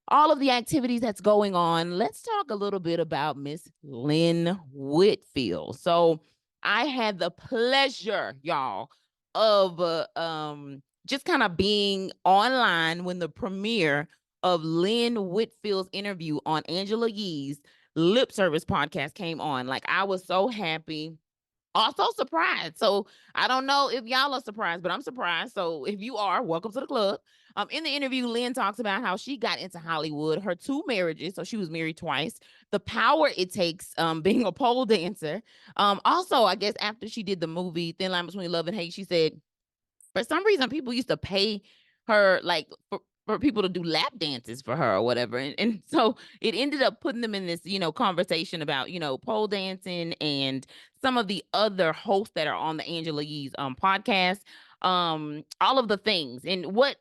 all of the activities that's going on, let's talk a little bit about Miss Lynne Whitfield. So I had the pleasure, y'all, of just kind of being online when the premiere of Lynne Whitfield's interview on Angela Yee's Lip Service podcast came on. Like, I was so happy, also surprised. So I don't know if y'all are surprised, but I'm surprised. So if you are, welcome to the club. In the interview, Lynn talks about how she got into Hollywood, her 2 marriages, so she was married twice, the power it takes being a pole dancer. Also, I guess after she did the movie Thin Line Between Love and Hate, she said for some reason people used to pay her like for people to do lap dances for her or whatever. And so it ended up putting them in this, conversation about, pole dancing and some of the other hosts that are on the Angela Yee's podcast, all of the things. And what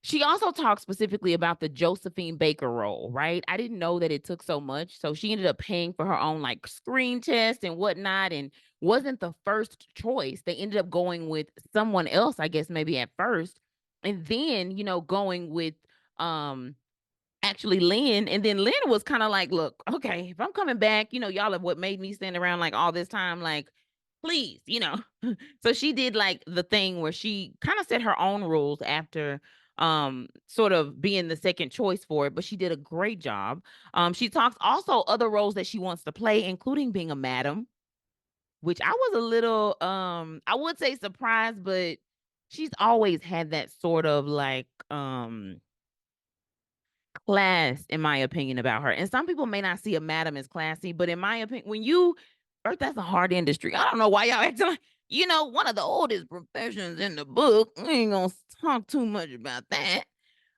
she also talked specifically about the Josephine Baker role, right? I didn't know that it took so much. So she ended up paying for her own like screen test and whatnot, and wasn't the first choice. They ended up going with someone else, I guess, maybe at first. And then, going with actually Lynn. And then Lynn was kind of like, look, okay, if I'm coming back, y'all have what made me stand around like all this time, like, please, So she did like the thing where she kind of set her own rules after sort of being the second choice for it, but she did a great job. She talks also other roles that she wants to play, including being a madam, which I was a little I would say surprised, but she's always had that sort of like class, in my opinion, about her. And some people may not see a madam as classy, but in my opinion, when you first, that's a hard industry. I don't know why y'all acting like, one of the oldest professions in the book. We ain't gonna talk too much about that.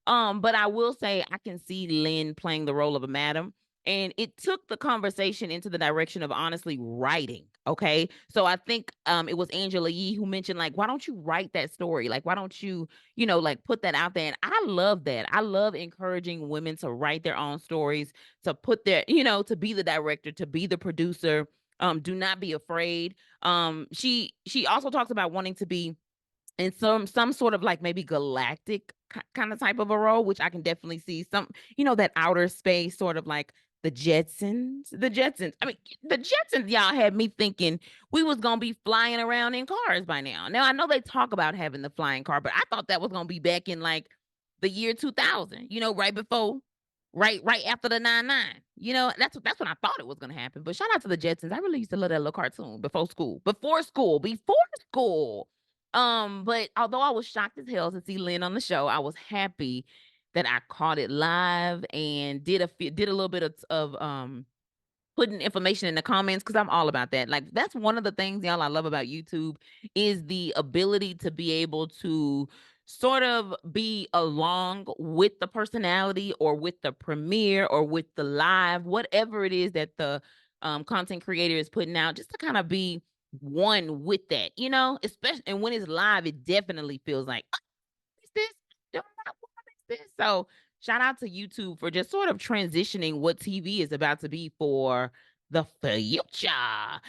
But I will say I can see Lynn playing the role of a madam. And it took the conversation into the direction of honestly writing. Okay. So I think it was Angela Yee who mentioned, like, why don't you write that story? Like, why don't you, like put that out there? And I love that. I love encouraging women to write their own stories, to put their, to be the director, to be the producer. Do not be afraid. She also talks about wanting to be in some sort of like maybe galactic kind of type of a role, which I can definitely see some, that outer space sort of like the Jetsons. The Jetsons. I mean, the Jetsons, y'all had me thinking we was gonna be flying around in cars by now. Now I know they talk about having the flying car, but I thought that was gonna be back in like the year 2000, right before, right after the 99. That's when I thought it was gonna happen. But shout out to the Jetsons. I really used to love that little cartoon before school. But although I was shocked as hell to see Lynn on the show, I was happy that I caught it live and did a little bit of putting information in the comments, because I'm all about that. Like, that's one of the things, y'all, I love about YouTube is the ability to be able to sort of be along with the personality or with the premiere or with the live, whatever it is that the content creator is putting out, just to kind of be one with that, especially, and when it's live, it definitely feels like, oh, is this? Do not want this. So shout out to YouTube for just sort of transitioning what TV is about to be for the future.